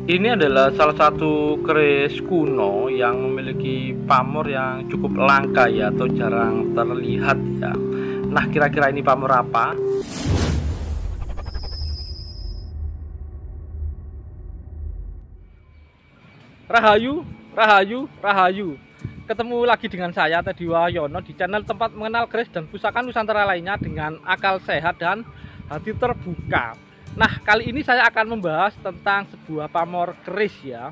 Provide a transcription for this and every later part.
Ini adalah salah satu keris kuno yang memiliki pamor yang cukup langka ya, atau jarang terlihat ya. Nah, kira-kira ini pamor apa? Rahayu, Rahayu, Rahayu. Ketemu lagi dengan saya Teddy Wahyono di channel tempat mengenal keris dan pusaka Nusantara lainnya dengan akal sehat dan hati terbuka. Nah, kali ini saya akan membahas tentang sebuah pamor keris ya.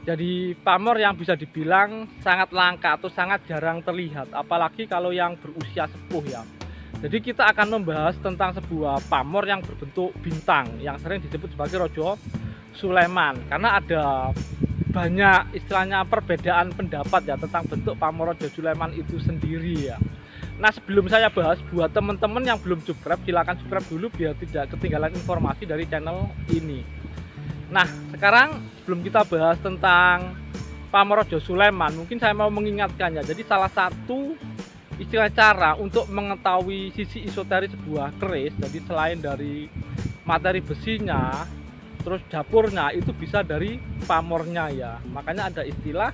Jadi pamor yang bisa dibilang sangat langka atau sangat jarang terlihat, apalagi kalau yang berusia sepuh ya. Jadi kita akan membahas tentang sebuah pamor yang berbentuk bintang yang sering disebut sebagai Rojo Sulaiman, karena ada banyak istilahnya perbedaan pendapat ya tentang bentuk pamor Rojo Sulaiman itu sendiri ya. Nah, sebelum saya bahas, buat teman-teman yang belum subscribe, silahkan subscribe dulu biar tidak ketinggalan informasi dari channel ini. Nah, sekarang sebelum kita bahas tentang pamor Rojo Sulaiman, mungkin saya mau mengingatkan ya. Jadi salah satu istilah cara untuk mengetahui sisi esoteris sebuah keris, jadi selain dari materi besinya, terus dapurnya, itu bisa dari pamornya ya. Makanya ada istilah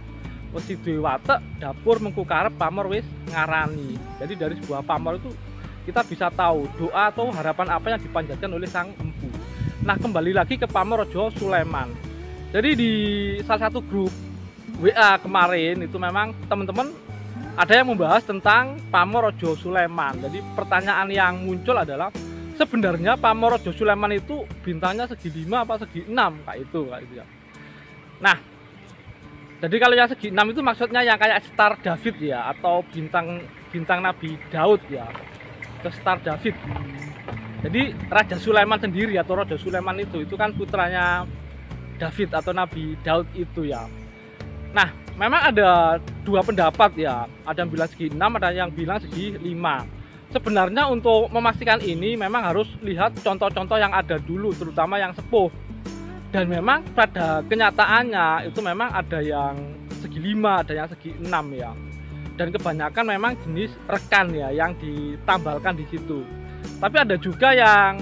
wesi duwe watek dapur mengku karep pamor wis ngarani. Jadi dari sebuah pamor itu kita bisa tahu doa atau harapan apa yang dipanjatkan oleh sang empu. Nah, kembali lagi ke pamor Rojo Sulaiman. Jadi di salah satu grup WA kemarin itu memang teman-teman ada yang membahas tentang pamor Rojo Sulaiman. Jadi pertanyaan yang muncul adalah, sebenarnya pamor Rojo Sulaiman itu bintangnya segi 5 apa segi 6 kayak itu ya. Nah, jadi kalau yang segi 6 itu maksudnya yang kayak Star David ya, atau bintang Nabi Daud ya, ke Star David. Jadi Raja Sulaiman sendiri atau Rojo Sulaiman itu kan putranya David atau Nabi Daud itu ya. Nah, memang ada dua pendapat ya, ada yang bilang segi 6, ada yang bilang segi 5. Sebenarnya untuk memastikan ini memang harus lihat contoh-contoh yang ada dulu, terutama yang sepuh. Dan memang pada kenyataannya itu memang ada yang segi 5, ada yang segi 6 ya. Dan kebanyakan memang jenis rekan ya yang ditambalkan di situ. Tapi ada juga yang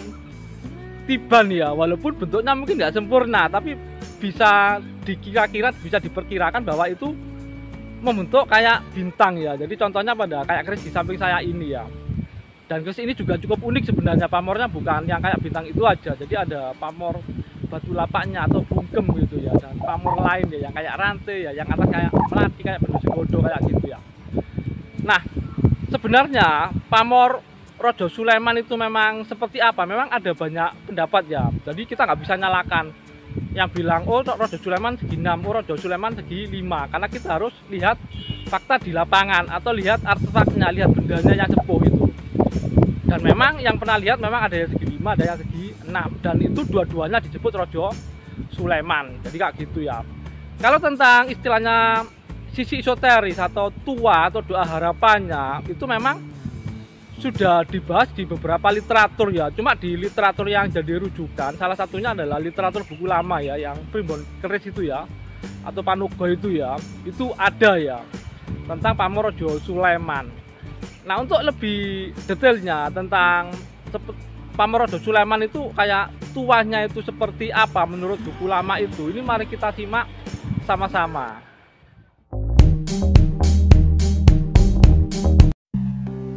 tiban ya, walaupun bentuknya mungkin nggak sempurna, tapi bisa dikira-kira, bisa diperkirakan bahwa itu membentuk kayak bintang ya. Jadi contohnya pada kayak keris di samping saya ini ya. Dan keris ini juga cukup unik sebenarnya, pamornya bukan yang kayak bintang itu aja. Jadi ada pamor batu lapaknya atau bungkem gitu ya, dan pamor lain ya yang kayak rantai ya, yang atas kayak melati, kayak bentuk godo kayak gitu ya. Nah, sebenarnya pamor Rojo Sulaiman itu memang seperti apa? Memang ada banyak pendapat ya. Jadi kita nggak bisa nyalakan yang bilang oh Rojo Sulaiman segi 6, oh Rojo Sulaiman segi 5, karena kita harus lihat fakta di lapangan atau lihat artefaknya, lihat bendanya yang sepuh itu. Dan memang yang pernah lihat memang ada yang segi 5, ada yang segi 6, dan itu dua-duanya disebut Rojo Sulaiman. Jadi kayak gitu ya. Kalau tentang istilahnya sisi esoteris atau tua atau doa harapannya, itu memang sudah dibahas di beberapa literatur ya. Cuma di literatur yang jadi rujukan, salah satunya adalah literatur buku lama ya, yang primbon keris itu ya, atau Panogo itu ya, itu ada ya tentang pamor Rojo Sulaiman. Nah, untuk lebih detailnya tentang pamor Rojo Sulaiman itu kayak tuanya itu seperti apa menurut buku lama itu, ini mari kita simak sama-sama.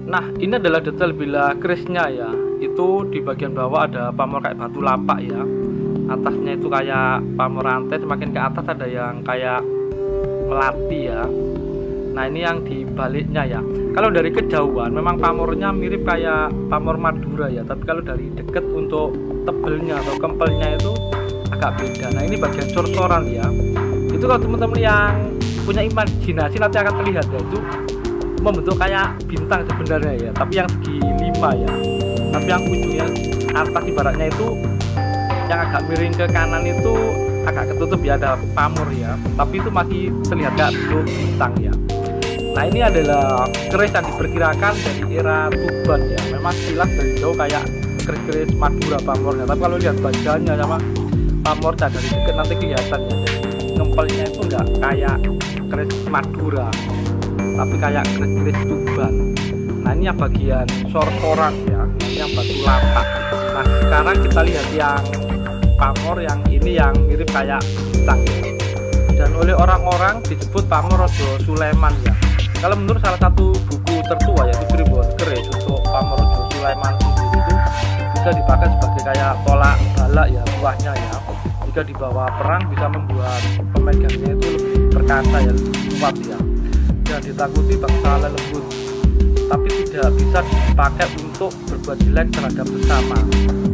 Nah, ini adalah detail bila kerisnya ya. Itu di bagian bawah ada pamor kayak batu lapak ya. Atasnya itu kayak pamor rantai, semakin ke atas ada yang kayak melati ya. Nah, ini yang di baliknya ya. Kalau dari kejauhan memang pamornya mirip kayak pamor Madura ya, tapi kalau dari deket untuk tebelnya atau kempelnya itu agak beda. Nah, ini bagian sor-soran ya. Itu kalau teman-teman yang punya imajinasi nanti akan terlihat ya, itu membentuk kayak bintang sebenarnya ya, tapi yang segi 5 ya. Tapi yang ujungnya atas ibaratnya itu yang agak miring ke kanan itu agak ketutup ya, ada pamor ya, tapi itu masih terlihat kayak bentuk bintang ya. Nah, ini adalah keris yang diperkirakan dari era Tuban ya. Memang sekilas dari jauh kayak keris-keris Madura pamornya, tapi kalau lihat bajannya sama pamornya dari dekat nanti kelihatan ya. Ngempelnya itu enggak kayak keris Madura, tapi kayak keris-keris Tuban. Nah, ini yang bagian sor-soran ya, ini yang batu lapak. Nah, sekarang kita lihat yang pamor yang ini yang mirip kayak bintang, dan oleh orang-orang disebut pamor Raja Sulaiman ya. Kalau menurut salah satu buku tertua yaitu Tribun Keris, untuk pamor Raja Sulaiman sendiri itu bisa dipakai sebagai kayak tolak bala ya, buahnya ya. Jika dibawa perang bisa membuat pemegangnya itu lebih perkasa ya, lebih kuat ya, dan ditakuti bangsa lembut, tapi tidak bisa dipakai untuk berbuat jelek terhadap sesama,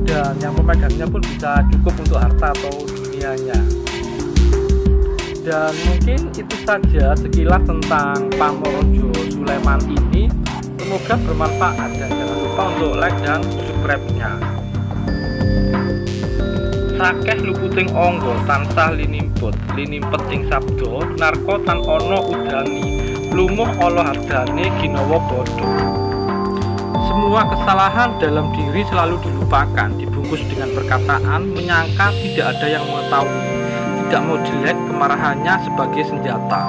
dan yang pemegangnya pun bisa cukup untuk harta atau dunianya. Dan mungkin itu saja sekilas tentang pamor Raja Sulaiman ini. Semoga bermanfaat, dan jangan lupa untuk like dan subscribe-nya. Sakeh luputing angga tansah linimput, linimpeting sabda narko tan ana udani, lumuh ala hardane ginawa bodho. Semua kesalahan dalam diri selalu dilupakan, dibungkus dengan perkataan menyangka tidak ada yang mengetahui, tidak mau jelek kemarahannya sebagai senjata.